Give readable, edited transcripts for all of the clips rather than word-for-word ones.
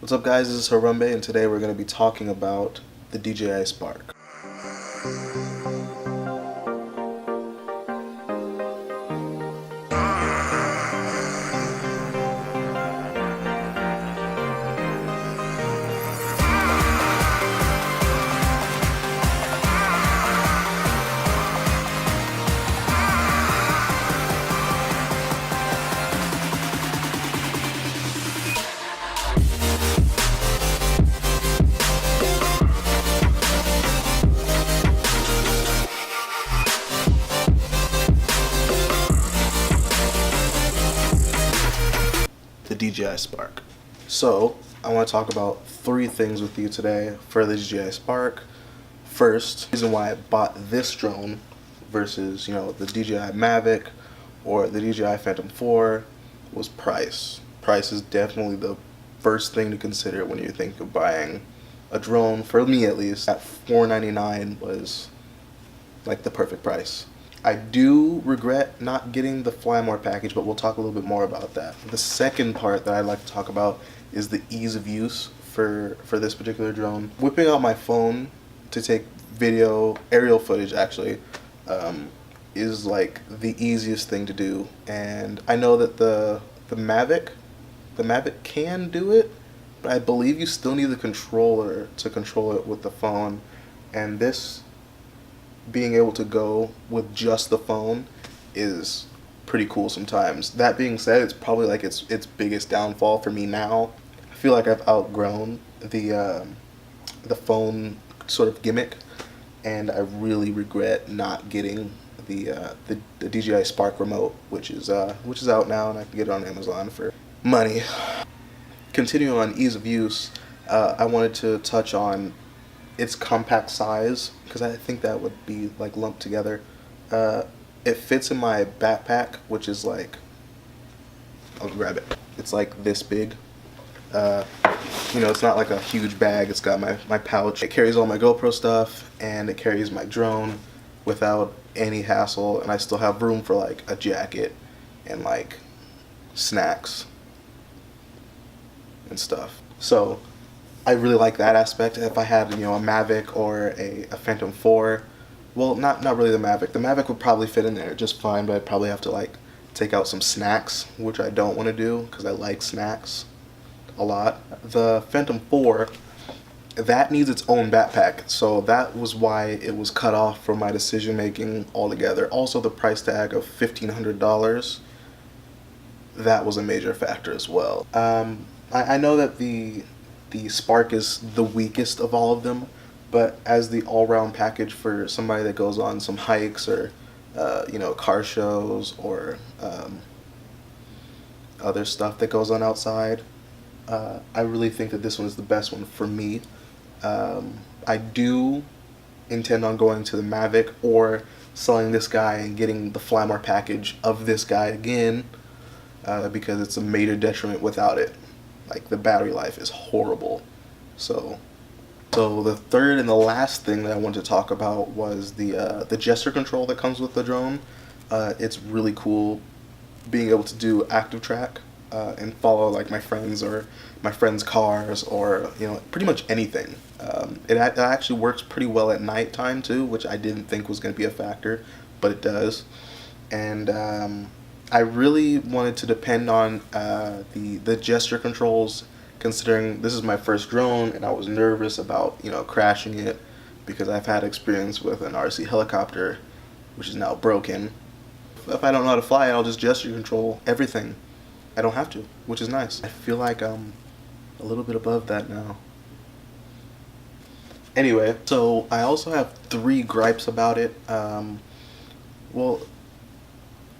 What's up guys, this is Hurrumbey and today we're going to be talking about the DJI Spark. The DJI Spark. So I want to talk about three things with you today for the DJI Spark. First, the reason why I bought this drone versus the DJI Mavic or the DJI Phantom 4 was price. Price is definitely the first thing to consider when you think of buying a drone. For me at least, at $499 was like the perfect price. I do regret not getting the flier package, but we'll talk a little bit more about that. The second part that I'd like to talk about is the ease of use for this particular drone. Whipping out my phone to take video, aerial footage actually, is like the easiest thing to do. And I know that the Mavic can do it, but I believe you still need the controller to control it with the phone. And this being able to go with just the phone is pretty cool sometimes. That being said, it's probably like its biggest downfall for me now. I feel like I've outgrown the phone sort of gimmick, and I really regret not getting the DJI Spark remote, which is out now, and I can get it on Amazon for money. Continuing on ease of use, I wanted to touch on its compact size, because I think that would be like lumped together. It fits in my backpack, which is like, I'll grab it. It's like this big. It's not like a huge bag. It's got my pouch. It carries all my GoPro stuff, and it carries my drone without any hassle, and I still have room for like a jacket and like snacks and stuff. So I really like that aspect. If I had, a Mavic or a Phantom 4, well, not really the Mavic. The Mavic would probably fit in there just fine, but I'd probably have to like take out some snacks, which I don't want to do because I like snacks a lot. The Phantom 4, that needs its own backpack, so that was why it was cut off from my decision making altogether. Also, the price tag of $1,500, that was a major factor as well. I know that the Spark is the weakest of all of them, but as the all-round package for somebody that goes on some hikes or car shows or other stuff that goes on outside, I really think that this one is the best one for me. I do intend on going to the Mavic or selling this guy and getting the flier package of this guy again, because it's a major detriment without it. Like, the battery life is horrible. So the third and the last thing that I wanted to talk about was the gesture control that comes with the drone. It's really cool being able to do active track and follow like my friends or my friends' cars, or pretty much anything. It actually works pretty well at nighttime too, which I didn't think was going to be a factor, but it does. And I really wanted to depend on the gesture controls, considering this is my first drone and I was nervous about crashing it, because I've had experience with an RC helicopter which is now broken. If I don't know how to fly, I'll just gesture control everything. I don't have to, which is nice. I feel like I'm a little bit above that now. Anyway, so I also have 3 gripes about it.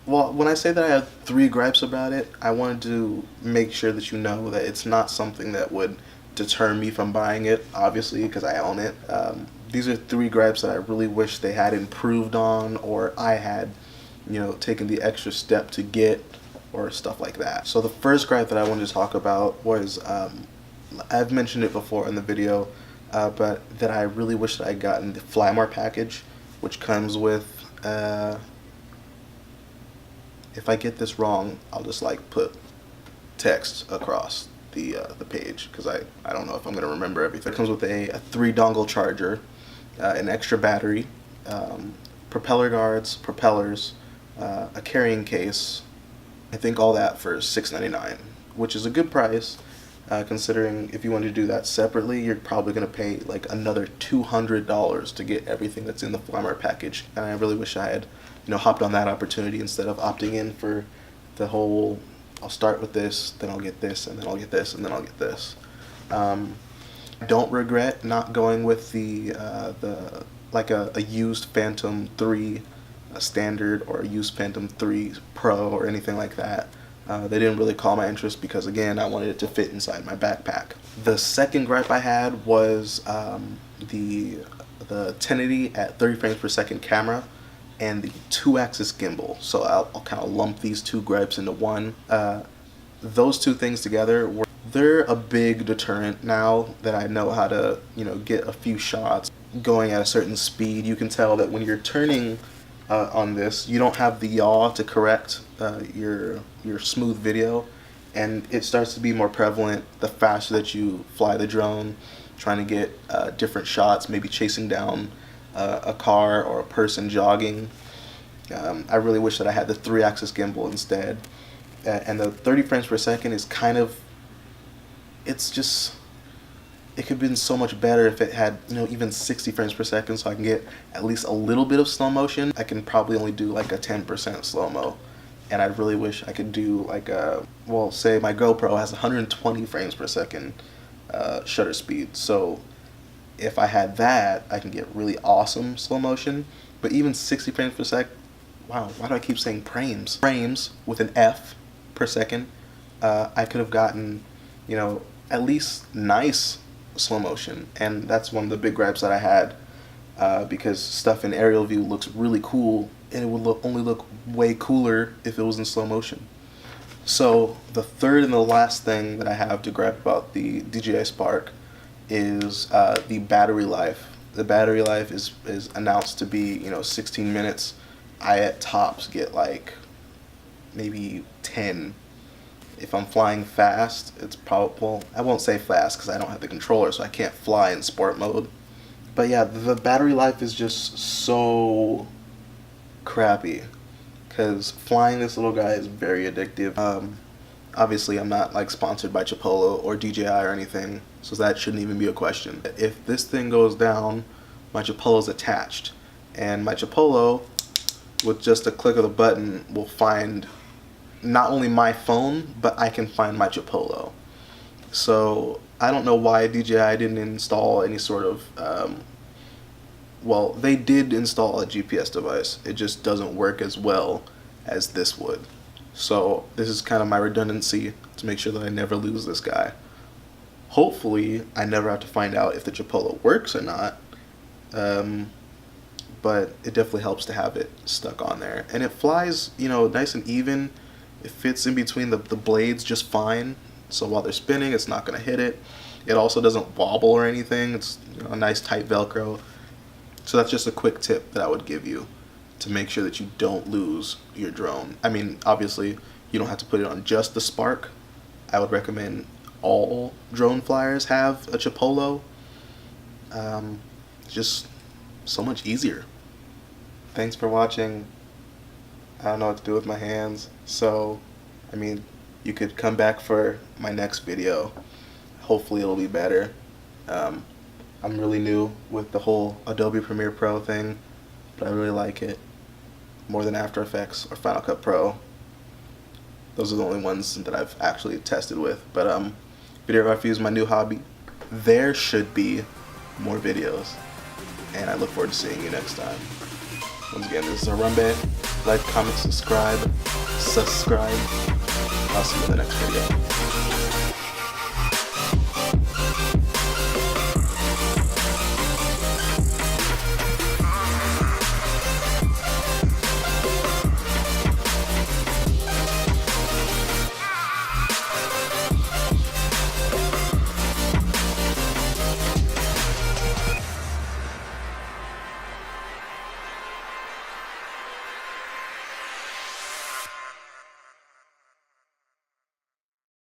Well, when I say that I have 3 gripes about it, I wanted to make sure that you know that it's not something that would deter me from buying it, obviously, because I own it. These are 3 gripes that I really wish they had improved on, or I had, taken the extra step to get, or stuff like that. So the first gripe that I wanted to talk about was, I've mentioned it before in the video, but that I really wish that I had gotten the flier package, which comes with, if I get this wrong, I'll just like put text across the page, because I don't know if I'm going to remember everything. It comes with a 3 dongle charger, an extra battery, propeller guards, propellers, a carrying case. I think all that for $6.99, which is a good price, considering if you want to do that separately, you're probably going to pay like another $200 to get everything that's in the flier package. And I really wish I had, hopped on that opportunity instead of opting in for the whole, I'll start with this, then I'll get this, and then I'll get this, and then I'll get this. Don't regret not going with the a used Phantom 3 standard or a used Phantom 3 Pro or anything like that. They didn't really call my interest because, again, I wanted it to fit inside my backpack. The second gripe I had was the 1080 at 30 frames per second camera and the 2-axis gimbal. So I'll kind of lump these two gripes into one. Those two things together, they're a big deterrent now that I know how to, get a few shots going at a certain speed. You can tell that when you're turning on this, you don't have the yaw to correct your smooth video, and it starts to be more prevalent the faster that you fly the drone, trying to get different shots, maybe chasing down a car or a person jogging. I really wish that I had the 3-axis gimbal instead, and the 30 frames per second is kind of, it could have been so much better if it had, even 60 frames per second, so I can get at least a little bit of slow motion. I can probably only do like a 10% slow-mo, and I really wish I could do like say my GoPro has 120 frames per second shutter speed, so if I had that, I can get really awesome slow motion. But even 60 frames per sec, wow, why do I keep saying frames? Frames with an F per second, I could have gotten, at least nice slow motion, and that's one of the big gripes that I had, because stuff in aerial view looks really cool, and it would only look way cooler if it was in slow motion. So the third and the last thing that I have to gripe about the DJI Spark is the battery life. The battery life is announced to be 16 minutes. I at tops get like maybe 10. If I'm flying fast, it's probably, well, I won't say fast because I don't have the controller, so I can't fly in sport mode. But yeah, the battery life is just so crappy, because flying this little guy is very addictive. Obviously, I'm not like sponsored by Chipolo or DJI or anything, so that shouldn't even be a question. If this thing goes down, my Chipolo's attached, and my Chipolo, with just a click of the button, will find not only my phone, but I can find my Chipolo. So I don't know why DJI didn't install any sort of, well, they did install a GPS device. It just doesn't work as well as this would. So this is kind of my redundancy to make sure that I never lose this guy. Hopefully I never have to find out if the Chipolo works or not, but it definitely helps to have it stuck on there. And it flies, nice and even. It fits in between the blades just fine, so while they're spinning, it's not going to hit it. It also doesn't wobble or anything. It's a nice tight Velcro. So that's just a quick tip that I would give you to make sure that you don't lose your drone. I mean, obviously, you don't have to put it on just the Spark. I would recommend all drone flyers have a Chipolo. It's just so much easier. Thanks for watching. I don't know what to do with my hands, so I mean, you could come back for my next video. Hopefully it'll be better. I'm really new with the whole Adobe Premiere Pro thing, but I really like it more than After Effects or Final Cut Pro. Those are the only ones that I've actually tested with, but videography is my new hobby. There should be more videos, and I look forward to seeing you next time. Once again, this is hurrumbey. Like, comment, subscribe. I'll see you in the next video.